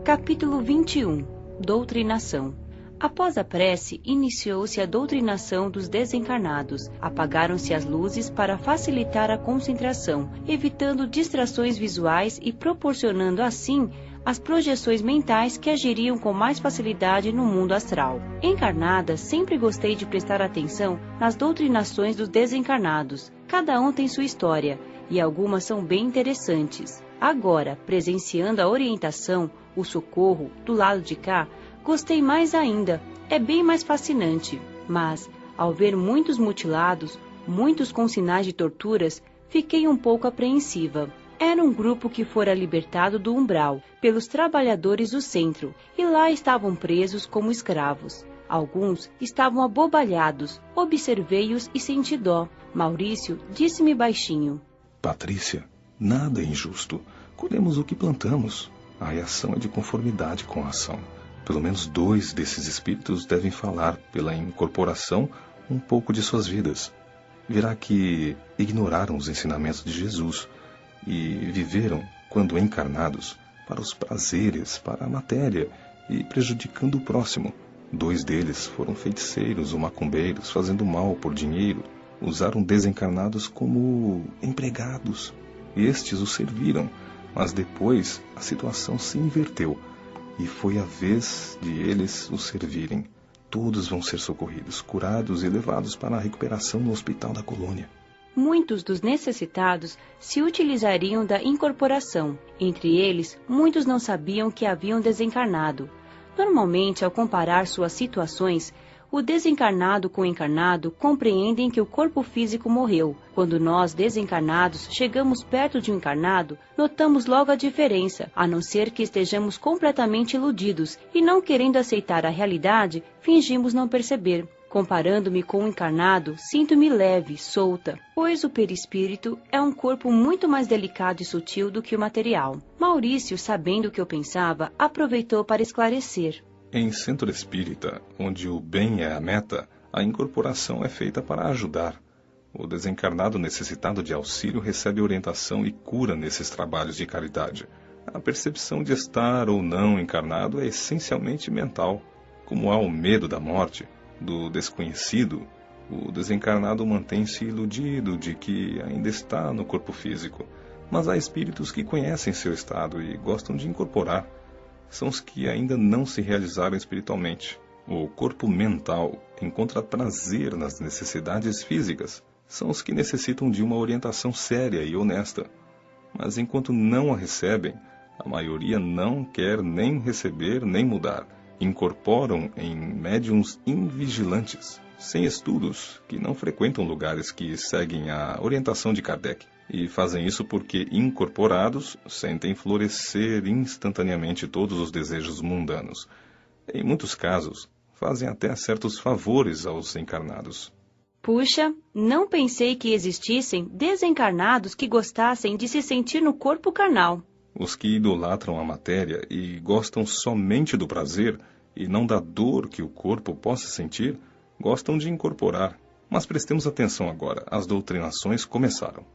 Capítulo 21. Doutrinação. Após a prece, iniciou-se a doutrinação dos desencarnados. Apagaram-se as luzes para facilitar a concentração, evitando distrações visuais e proporcionando assim as projeções mentais que agiriam com mais facilidade no mundo astral. Encarnada, sempre gostei de prestar atenção nas doutrinações dos desencarnados. Cada um tem sua história, e algumas são bem interessantes. Agora, presenciando a orientação, o socorro, do lado de cá, gostei mais ainda, é bem mais fascinante. Mas, ao ver muitos mutilados, muitos com sinais de torturas, fiquei um pouco apreensiva. Era um grupo que fora libertado do umbral, pelos trabalhadores do centro, e lá estavam presos como escravos. Alguns estavam abobalhados, observei-os e senti dó. Maurício disse-me baixinho: Patrícia, nada é injusto. Colhemos o que plantamos. A reação é de conformidade com a ação. Pelo menos 2 desses espíritos devem falar, pela incorporação, um pouco de suas vidas. Verá que ignoraram os ensinamentos de Jesus e viveram, quando encarnados, para os prazeres, para a matéria e prejudicando o próximo. 2 deles foram feiticeiros ou macumbeiros, fazendo mal por dinheiro. Usaram desencarnados como empregados. Estes os serviram, mas depois a situação se inverteu e foi a vez de eles os servirem. Todos vão ser socorridos, curados e levados para a recuperação no hospital da colônia. Muitos dos necessitados se utilizariam da incorporação. Entre eles, muitos não sabiam que haviam desencarnado. Normalmente, ao comparar suas situações, o desencarnado com o encarnado compreendem que o corpo físico morreu. Quando nós, desencarnados, chegamos perto de um encarnado, notamos logo a diferença, a não ser que estejamos completamente iludidos e, não querendo aceitar a realidade, fingimos não perceber. Comparando-me com o encarnado, sinto-me leve, solta, pois o perispírito é um corpo muito mais delicado e sutil do que o material. Maurício, sabendo o que eu pensava, aproveitou para esclarecer. Em centro espírita, onde o bem é a meta, a incorporação é feita para ajudar. O desencarnado necessitado de auxílio recebe orientação e cura nesses trabalhos de caridade. A percepção de estar ou não encarnado é essencialmente mental. Como há o medo da morte, do desconhecido, o desencarnado mantém-se iludido de que ainda está no corpo físico. Mas há espíritos que conhecem seu estado e gostam de incorporar. São os que ainda não se realizaram espiritualmente. O corpo mental encontra prazer nas necessidades físicas. São os que necessitam de uma orientação séria e honesta. Mas enquanto não a recebem, a maioria não quer nem receber nem mudar. Incorporam em médiuns invigilantes, sem estudos, que não frequentam lugares que seguem a orientação de Kardec. E fazem isso porque, incorporados, sentem florescer instantaneamente todos os desejos mundanos. Em muitos casos, fazem até certos favores aos encarnados. Puxa, não pensei que existissem desencarnados que gostassem de se sentir no corpo carnal. Os que idolatram a matéria e gostam somente do prazer e não da dor que o corpo possa sentir, gostam de incorporar. Mas prestemos atenção agora, as doutrinações começaram.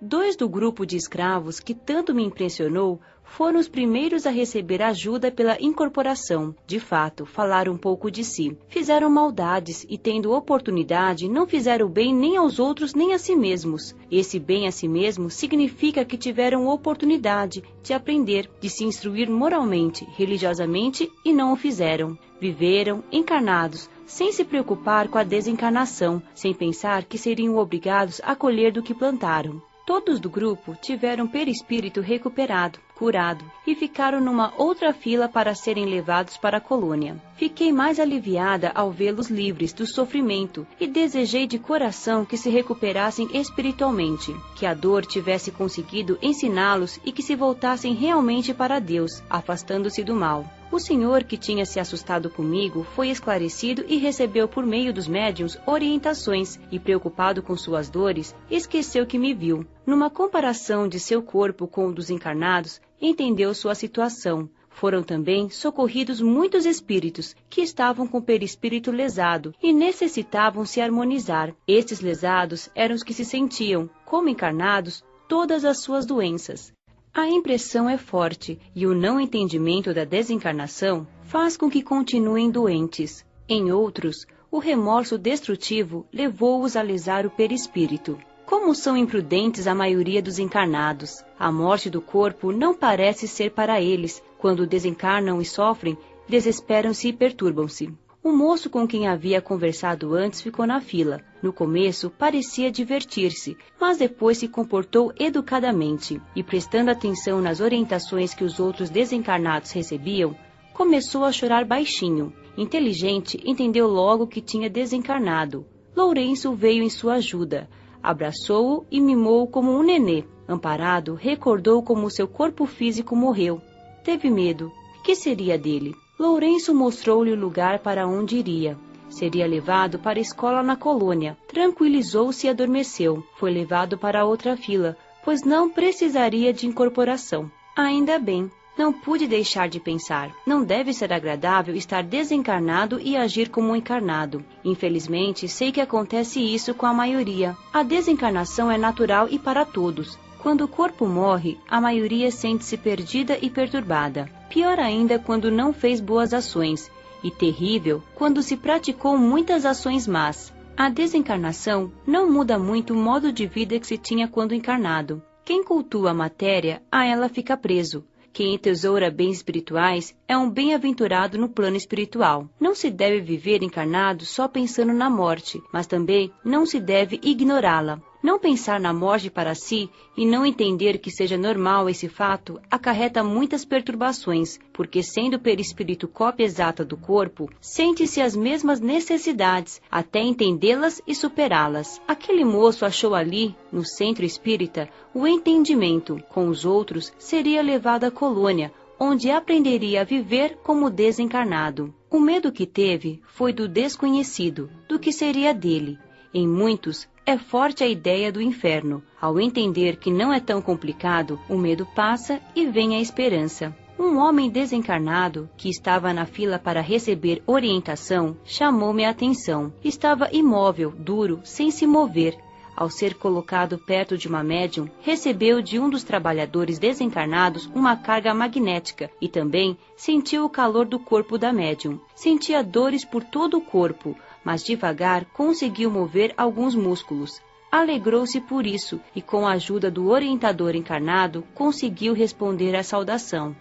2 do grupo de escravos que tanto me impressionou foram os primeiros a receber ajuda pela incorporação. De fato, falaram um pouco de si. Fizeram maldades e, tendo oportunidade, não fizeram bem nem aos outros nem a si mesmos. Esse bem a si mesmo significa que tiveram oportunidade de aprender, de se instruir moralmente, religiosamente e não o fizeram. Viveram encarnados, sem se preocupar com a desencarnação, sem pensar que seriam obrigados a colher do que plantaram. Todos do grupo tiveram perispírito recuperado, curado, e ficaram numa outra fila para serem levados para a colônia. Fiquei mais aliviada ao vê-los livres do sofrimento e desejei de coração que se recuperassem espiritualmente, que a dor tivesse conseguido ensiná-los e que se voltassem realmente para Deus, afastando-se do mal. O senhor que tinha se assustado comigo foi esclarecido e recebeu por meio dos médiuns orientações e, preocupado com suas dores, esqueceu que me viu. Numa comparação de seu corpo com o dos encarnados, entendeu sua situação. Foram também socorridos muitos espíritos que estavam com o perispírito lesado e necessitavam se harmonizar. Estes lesados eram os que se sentiam, como encarnados, todas as suas doenças. A impressão é forte e o não entendimento da desencarnação faz com que continuem doentes. Em outros, o remorso destrutivo levou-os a lesar o perispírito. Como são imprudentes a maioria dos encarnados, a morte do corpo não parece ser para eles. Quando desencarnam e sofrem, desesperam-se e perturbam-se. O moço com quem havia conversado antes ficou na fila. No começo, parecia divertir-se, mas depois se comportou educadamente e, prestando atenção nas orientações que os outros desencarnados recebiam, começou a chorar baixinho. Inteligente, entendeu logo que tinha desencarnado. Lourenço veio em sua ajuda. Abraçou-o e mimou-o como um nenê. Amparado, recordou como seu corpo físico morreu. Teve medo. Que seria dele? Lourenço mostrou-lhe o lugar para onde iria. Seria levado para a escola na colônia. Tranquilizou-se e adormeceu. Foi levado para outra fila, pois não precisaria de incorporação. Ainda bem. Não pude deixar de pensar. Não deve ser agradável estar desencarnado e agir como um encarnado. Infelizmente, sei que acontece isso com a maioria. A desencarnação é natural e para todos. Quando o corpo morre, a maioria sente-se perdida e perturbada. Pior ainda quando não fez boas ações. E terrível quando se praticou muitas ações más. A desencarnação não muda muito o modo de vida que se tinha quando encarnado. Quem cultua a matéria, a ela fica preso. Quem entesoura bens espirituais é um bem-aventurado no plano espiritual. Não se deve viver encarnado só pensando na morte, mas também não se deve ignorá-la. Não pensar na morte para si e não entender que seja normal esse fato acarreta muitas perturbações, porque sendo o perispírito cópia exata do corpo, sente-se as mesmas necessidades, até entendê-las e superá-las. Aquele moço achou ali, no centro espírita, o entendimento. Com os outros, seria levado à colônia, onde aprenderia a viver como desencarnado. O medo que teve foi do desconhecido, do que seria dele. Em muitos, é forte a ideia do inferno. Ao entender que não é tão complicado, o medo passa e vem a esperança. Um homem desencarnado, que estava na fila para receber orientação, chamou-me a atenção. Estava imóvel, duro, sem se mover. Ao ser colocado perto de uma médium, recebeu de um dos trabalhadores desencarnados uma carga magnética e também sentiu o calor do corpo da médium. Sentia dores por todo o corpo, mas devagar conseguiu mover alguns músculos. Alegrou-se por isso e, com a ajuda do orientador encarnado, conseguiu responder à saudação.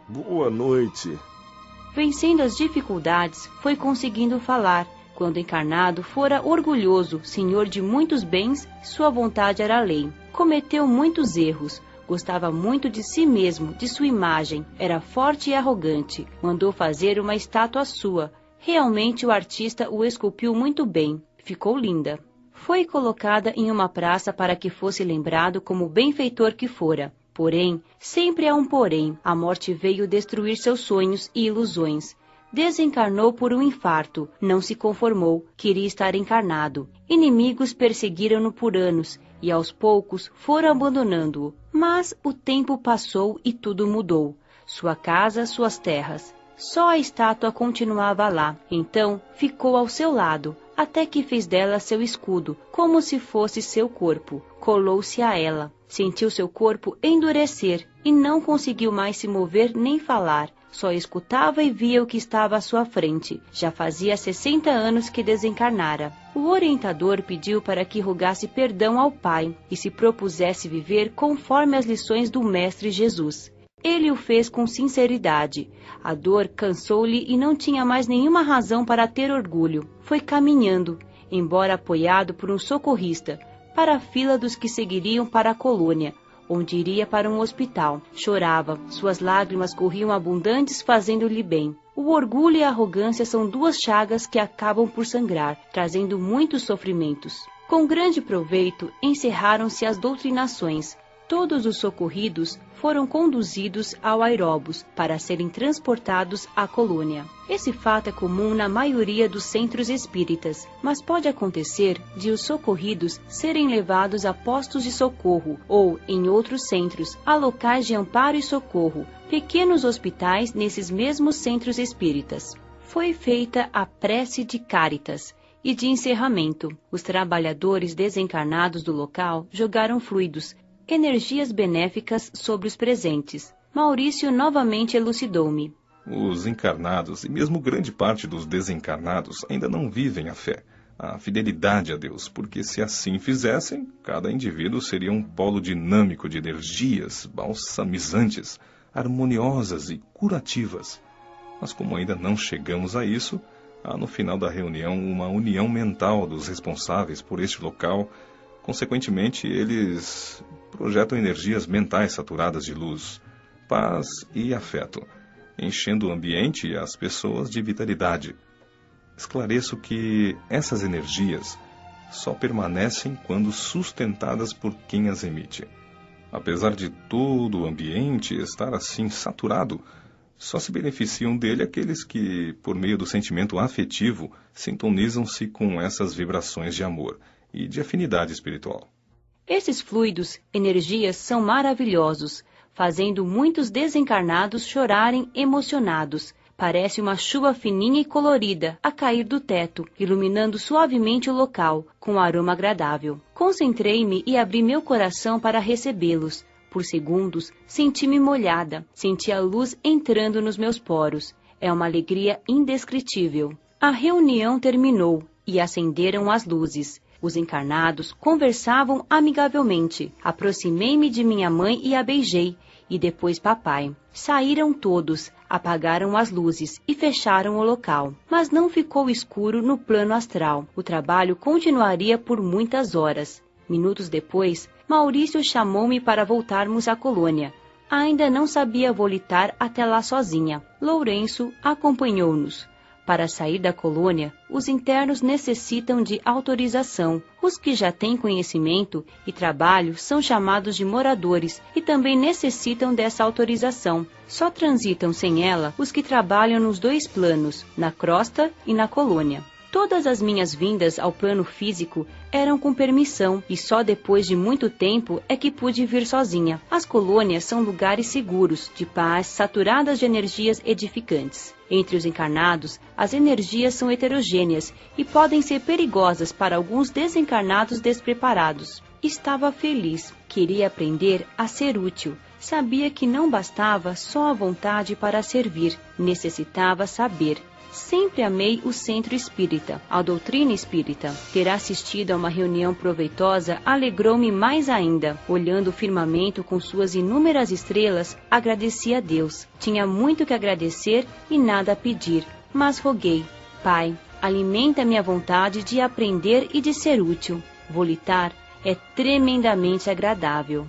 Boa noite. Vencendo as dificuldades, foi conseguindo falar. Quando encarnado, fora orgulhoso, senhor de muitos bens, sua vontade era lei. Cometeu muitos erros. Gostava muito de si mesmo, de sua imagem. Era forte e arrogante. Mandou fazer uma estátua sua. Realmente o artista o esculpiu muito bem. Ficou linda. Foi colocada em uma praça para que fosse lembrado como benfeitor que fora. Porém, sempre há um porém. A morte veio destruir seus sonhos e ilusões. Desencarnou por um infarto. Não se conformou. Queria estar encarnado. Inimigos perseguiram-no por anos e aos poucos foram abandonando-o. Mas o tempo passou e tudo mudou. Sua casa, suas terras. Só a estátua continuava lá. Então ficou ao seu lado, até que fez dela seu escudo, como se fosse seu corpo. Colou-se a ela. Sentiu seu corpo endurecer e não conseguiu mais se mover nem falar. Só escutava e via o que estava à sua frente. Já fazia 60 anos que desencarnara. O orientador pediu para que rogasse perdão ao Pai e se propusesse viver conforme as lições do Mestre Jesus. Ele o fez com sinceridade. A dor cansou-lhe e não tinha mais nenhuma razão para ter orgulho. Foi caminhando, embora apoiado por um socorrista, para a fila dos que seguiriam para a colônia, onde iria para um hospital. Chorava, suas lágrimas corriam abundantes, fazendo-lhe bem. O orgulho e a arrogância são duas chagas que acabam por sangrar, trazendo muitos sofrimentos. Com grande proveito, encerraram-se as doutrinações. Todos os socorridos foram conduzidos ao aeróbus para serem transportados à colônia. Esse fato é comum na maioria dos centros espíritas, mas pode acontecer de os socorridos serem levados a postos de socorro ou, em outros centros, a locais de amparo e socorro, pequenos hospitais nesses mesmos centros espíritas. Foi feita a prece de Cáritas e de encerramento. Os trabalhadores desencarnados do local jogaram fluidos, Energias benéficas sobre os presentes. Maurício novamente elucidou-me. Os encarnados e mesmo grande parte dos desencarnados ainda não vivem a fé, a fidelidade a Deus, porque se assim fizessem, cada indivíduo seria um polo dinâmico de energias balsamizantes, harmoniosas e curativas. Mas como ainda não chegamos a isso, há no final da reunião uma união mental dos responsáveis por este local. Consequentemente, eles projetam energias mentais saturadas de luz, paz e afeto, enchendo o ambiente e as pessoas de vitalidade. Esclareço que essas energias só permanecem quando sustentadas por quem as emite. Apesar de todo o ambiente estar assim saturado, só se beneficiam dele aqueles que, por meio do sentimento afetivo, sintonizam-se com essas vibrações de amor e de afinidade espiritual. Esses fluidos, energias, são maravilhosos, fazendo muitos desencarnados chorarem emocionados. Parece uma chuva fininha e colorida a cair do teto, iluminando suavemente o local, com um aroma agradável. Concentrei-me e abri meu coração para recebê-los. Por segundos, senti-me molhada, senti a luz entrando nos meus poros. É uma alegria indescritível. A reunião terminou e acenderam as luzes. Os encarnados conversavam amigavelmente. Aproximei-me de minha mãe e a beijei, e depois papai. Saíram todos, apagaram as luzes e fecharam o local. Mas não ficou escuro no plano astral. O trabalho continuaria por muitas horas. Minutos depois, Maurício chamou-me para voltarmos à colônia. Ainda não sabia volitar até lá sozinha. Lourenço acompanhou-nos. Para sair da colônia, os internos necessitam de autorização. Os que já têm conhecimento e trabalho são chamados de moradores e também necessitam dessa autorização. Só transitam sem ela os que trabalham nos dois planos, na crosta e na colônia. Todas as minhas vindas ao plano físico eram com permissão e só depois de muito tempo é que pude vir sozinha. As colônias são lugares seguros, de paz, saturadas de energias edificantes. Entre os encarnados, as energias são heterogêneas e podem ser perigosas para alguns desencarnados despreparados. Estava feliz, queria aprender a ser útil. Sabia que não bastava só a vontade para servir, necessitava saber. Sempre amei o centro espírita, a doutrina espírita. Ter assistido a uma reunião proveitosa alegrou-me mais ainda. Olhando o firmamento com suas inúmeras estrelas, agradeci a Deus. Tinha muito que agradecer e nada a pedir, mas roguei: Pai, alimenta minha vontade de aprender e de ser útil. Volitar é tremendamente agradável.